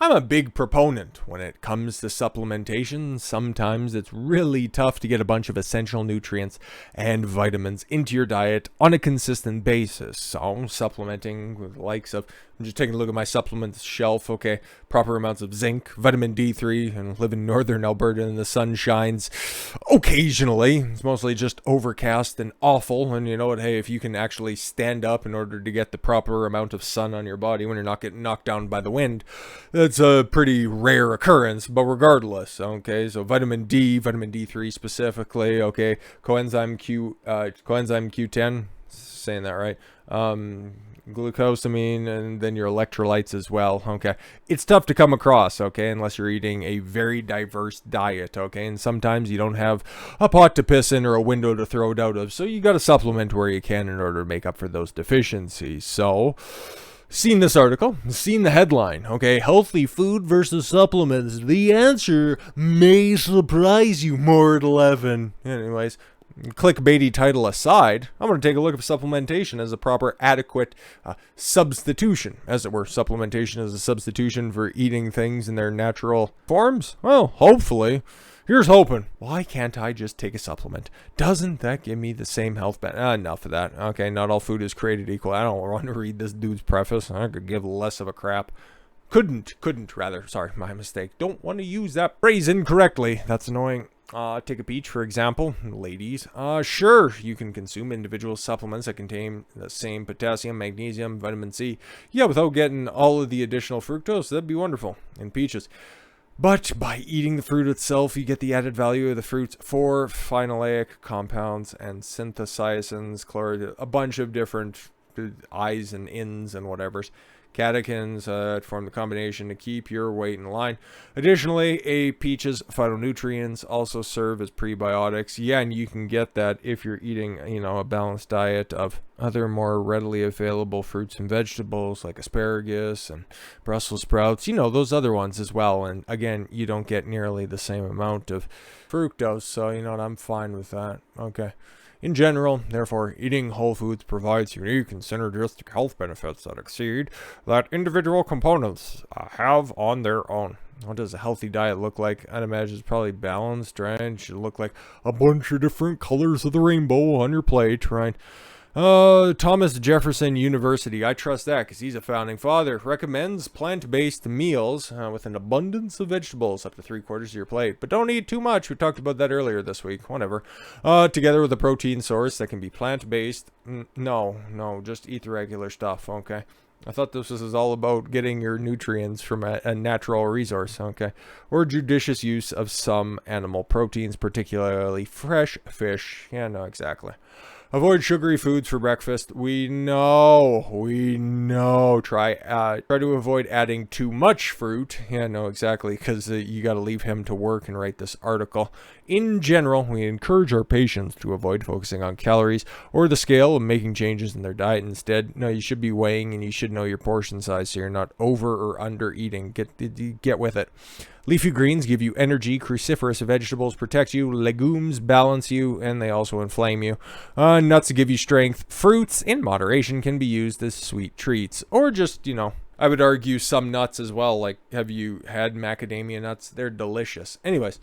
I'm a big proponent when it comes to supplementation. Sometimes it's really tough to get a bunch of essential nutrients and vitamins into your diet on a consistent basis. So, supplementing with the likes of, I'm just taking a look at my supplements shelf, okay, proper amounts of zinc, vitamin D3, and live in northern Alberta and the sun shines occasionally. It's mostly just overcast and awful, and you know what, hey, if you can actually stand up in order to get the proper amount of sun on your body when you're not getting knocked down by the wind, that's a pretty rare occurrence, but regardless, okay, so vitamin D3 specifically, okay, coenzyme Q10, saying that right, glucosamine, and then your electrolytes as well, okay. It's tough to come across, okay, unless you're eating a very diverse diet, okay, and sometimes you don't have a pot to piss in or a window to throw it out of, so you got to supplement where you can in order to make up for those deficiencies. So, seen this article, seen the headline, okay, healthy food versus supplements. The answer may surprise you, mortal Evan. Anyways, clickbaity title aside, I'm going to take a look at supplementation as a proper, adequate substitution, as it were. Supplementation as a substitution for eating things in their natural forms? Well, hopefully. Here's hoping. Why can't I just take a supplement? Doesn't that give me the same health benefit? Enough of that. Okay, not all food is created equal. I don't want to read this dude's preface. I could give less of a crap. Couldn't rather. Sorry, my mistake. Don't want to use that phrase incorrectly. That's annoying. Take a peach, for example, ladies. Sure, you can consume individual supplements that contain the same potassium, magnesium, vitamin C. Yeah, without getting all of the additional fructose. That'd be wonderful. In peaches. But by eating the fruit itself, you get the added value of the fruit's 4 phenolic compounds and synthesizins, a bunch of different I's and N's and whatever's. Catechins form the combination to keep your weight in line. Additionally, a peach's phytonutrients also serve as prebiotics. Yeah, and you can get that if you're eating, a balanced diet of other more readily available fruits and vegetables like asparagus and Brussels sprouts. Those other ones as well. And again, you don't get nearly the same amount of fructose. So, I'm fine with that. Okay. In general, therefore, eating whole foods provides unique and synergistic health benefits that exceed that individual components have on their own. What does a healthy diet look like? I'd imagine it's probably balanced, right? It should look like a bunch of different colors of the rainbow on your plate, right? Thomas Jefferson University, I trust that because he's a founding father, recommends plant-based meals with an abundance of vegetables up to 3/4 of your plate. But don't eat too much. We talked about that earlier this week. Whatever. Together with a protein source that can be plant-based. No, just eat the regular stuff, okay? I thought this was all about getting your nutrients from a natural resource, okay? Or judicious use of some animal proteins, particularly fresh fish. Yeah, no, exactly. Avoid sugary foods for breakfast. We know. Try to avoid adding too much fruit. Yeah, no, exactly, because you got to leave him to work and write this article. In general, we encourage our patients to avoid focusing on calories or the scale and making changes in their diet. Instead, no, you should be weighing and you should know your portion size so you're not over or under eating. Get with it. Leafy greens give you energy, cruciferous vegetables protect you, legumes balance you, and they also inflame you. Nuts give you strength. Fruits, in moderation, can be used as sweet treats. Or just, I would argue some nuts as well. Like, have you had macadamia nuts? They're delicious. Anyways,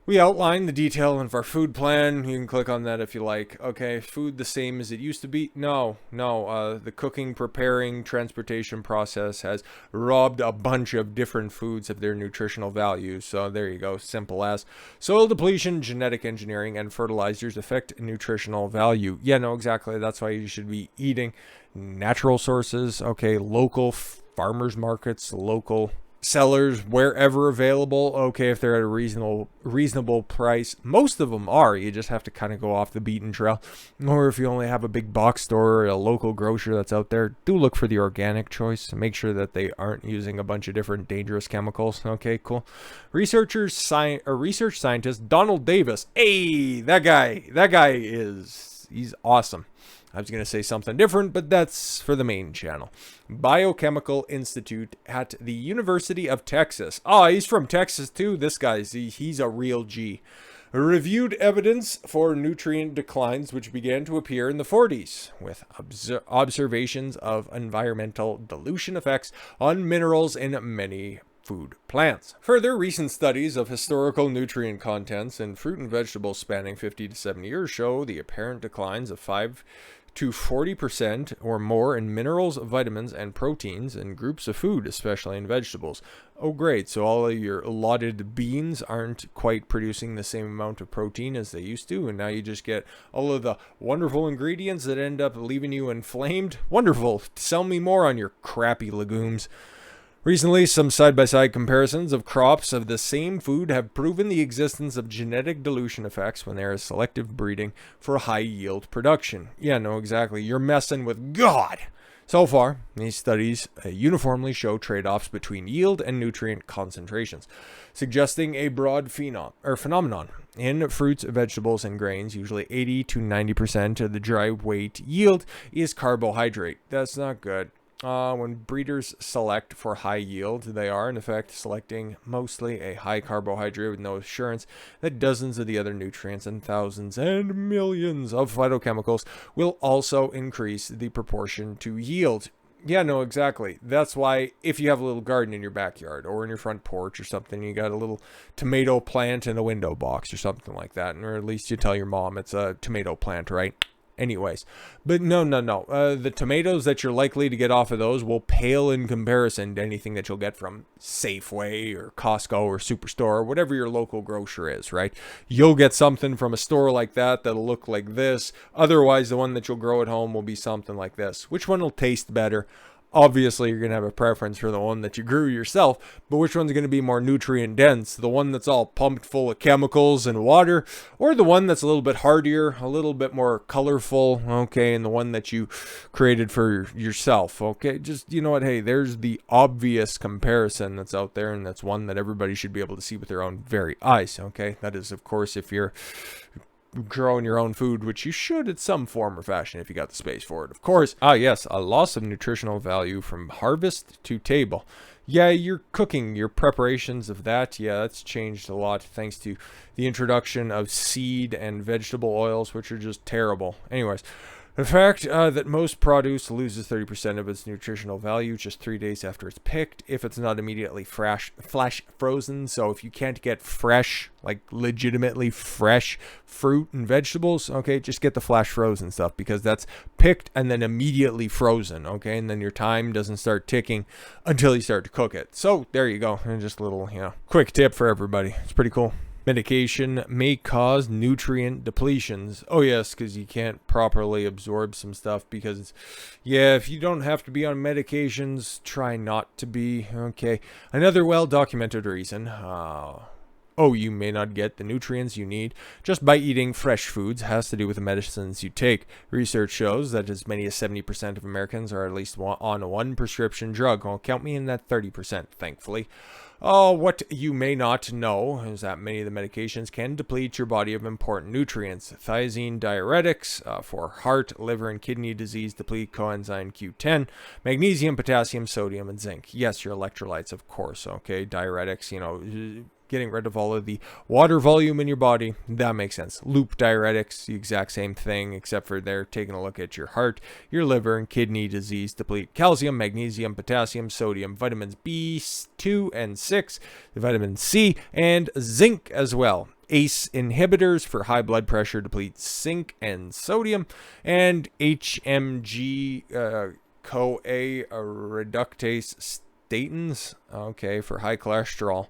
we outline the detail of our food plan. You can click on that if you like. Okay, food the same as it used to be? No. The cooking, preparing, transportation process has robbed a bunch of different foods of their nutritional value. So there you go, simple as. Soil depletion, genetic engineering, and fertilizers affect nutritional value. Yeah, no, exactly. That's why you should be eating natural sources. Okay, local farmers markets, local sellers wherever available. Okay, if they're at a reasonable price. Most of them are. You just have to kind of go off the beaten trail. Or if you only have a big box store or a local grocer that's out there, do look for the organic choice. Make sure that they aren't using a bunch of different dangerous chemicals. Okay, cool. Research scientist Donald Davis. Hey, that guy he's awesome. I was going to say something different, but that's for the main channel. Biochemical Institute at the University of Texas. He's from Texas too. This guy's, he's a real G. Reviewed evidence for nutrient declines which began to appear in the 40s, with observations of environmental dilution effects on minerals in many food plants. Further, recent studies of historical nutrient contents in fruit and vegetables spanning 50 to 70 years show the apparent declines of 5 to 40% or more in minerals, vitamins, and proteins in groups of food, especially in vegetables. Oh, great. So all of your allotted beans aren't quite producing the same amount of protein as they used to, and now you just get all of the wonderful ingredients that end up leaving you inflamed. Wonderful. Sell me more on your crappy legumes. Recently, some side-by-side comparisons of crops of the same food have proven the existence of genetic dilution effects when there is selective breeding for high-yield production. Yeah, no, exactly. You're messing with God. So far, these studies uniformly show trade-offs between yield and nutrient concentrations, suggesting a broad phenomenon. In fruits, vegetables, and grains, usually 80 to 90% of the dry weight yield is carbohydrate. That's not good. When breeders select for high yield, they are in effect selecting mostly a high carbohydrate with no assurance that dozens of the other nutrients and thousands and millions of phytochemicals will also increase the proportion to yield. Yeah, no, exactly. That's why if you have a little garden in your backyard or in your front porch or something, you got a little tomato plant in a window box or something like that, or at least you tell your mom it's a tomato plant, right? Anyways, but no. The tomatoes that you're likely to get off of those will pale in comparison to anything that you'll get from Safeway or Costco or Superstore or whatever your local grocer is, right? You'll get something from a store like that that'll look like this. Otherwise, the one that you'll grow at home will be something like this. Which one will taste better? Obviously, you're going to have a preference for the one that you grew yourself, but which one's going to be more nutrient dense? The one that's all pumped full of chemicals and water, or the one that's a little bit hardier, a little bit more colorful, okay, and the one that you created for yourself, okay? Just, you know what, hey, there's the obvious comparison that's out there, and that's one that everybody should be able to see with their own very eyes, okay? That is, of course, if you're growing your own food, which you should in some form or fashion if you got the space for it. Of course, yes, a loss of nutritional value from harvest to table. Yeah, your cooking, your preparations of that, yeah, that's changed a lot thanks to the introduction of seed and vegetable oils, which are just terrible. Anyways, the fact that most produce loses 30% of its nutritional value just 3 days after it's picked if it's not immediately flash frozen. So if you can't get fresh, like legitimately fresh fruit and vegetables, okay, just get the flash frozen stuff because that's picked and then immediately frozen, okay, and then your time doesn't start ticking until you start to cook it. So there you go, and just a little, quick tip for everybody. It's pretty cool. Medication may cause nutrient depletions. Oh yes, because you can't properly absorb some stuff because, yeah, if you don't have to be on medications, try not to be, okay. Another well-documented reason, you may not get the nutrients you need just by eating fresh foods has to do with the medicines you take. Research shows that as many as 70% of Americans are at least on one prescription drug. Well, count me in that 30%, thankfully. What you may not know is that many of the medications can deplete your body of important nutrients. Thiazine diuretics for heart, liver, and kidney disease deplete coenzyme Q10, magnesium, potassium, sodium, and zinc. Yes, your electrolytes, of course, okay? Diuretics, getting rid of all of the water volume in your body, that makes sense. Loop diuretics, the exact same thing, except for they're taking a look at your heart, your liver, and kidney disease, deplete calcium, magnesium, potassium, sodium, vitamins B2 and 6, vitamin C, and zinc as well. ACE inhibitors for high blood pressure deplete zinc and sodium, and HMG CoA reductase statins, okay, for high cholesterol.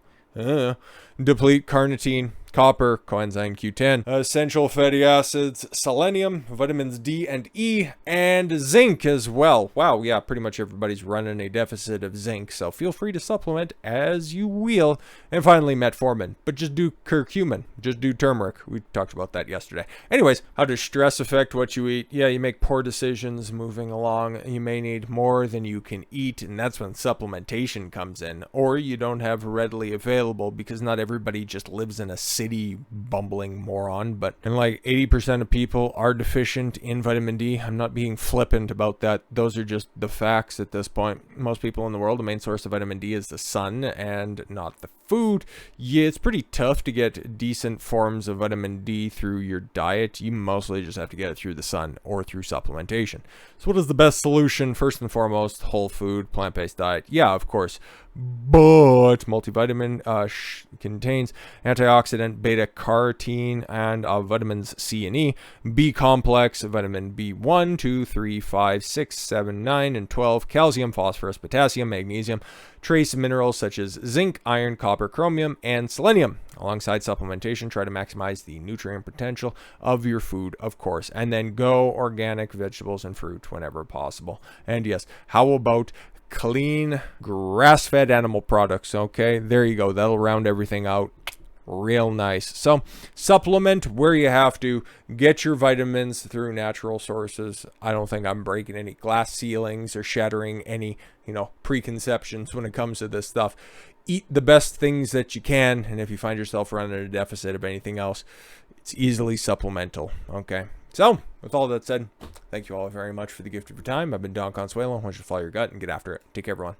Deplete carnitine, copper, coenzyme Q10, essential fatty acids, selenium, vitamins D and E, and zinc as well. Wow, yeah, pretty much everybody's running a deficit of zinc, so feel free to supplement as you will. And finally, metformin, but just do curcumin, just do turmeric. We talked about that yesterday. Anyways, how does stress affect what you eat? Yeah, you make poor decisions moving along. You may need more than you can eat, and that's when supplementation comes in, or you don't have readily available because not everybody just lives in a city bumbling moron, but and like 80% of people are deficient in vitamin D. I'm not being flippant about that. Those are just the facts at this point. Most people in the world, the main source of vitamin D is the sun and not the food, yeah, it's pretty tough to get decent forms of vitamin D through your diet. You mostly just have to get it through the sun or through supplementation. So what is the best solution? First and foremost, whole food, plant-based diet. Yeah, of course. But multivitamin contains antioxidant beta-carotene and vitamins C and E, B complex, vitamin B1, 2, 3, 5, 6, 7, 9, and 12, calcium, phosphorus, potassium, magnesium, trace minerals such as zinc, iron, copper, chromium, and selenium. Alongside supplementation, try to maximize the nutrient potential of your food, of course, and then go organic vegetables and fruit whenever possible. And yes, how about clean grass-fed animal products? Okay, there you go. That'll round everything out real nice. So supplement where you have to. Get your vitamins through natural sources. I don't think I'm breaking any glass ceilings or shattering any preconceptions when it comes to this stuff. Eat the best things that you can, and if you find yourself running a deficit of anything else, it's easily supplemental. Okay, so with all that said, thank you all very much for the gift of your time. I've been Don Consuelo. I want you to follow your gut and get after it. Take care, everyone.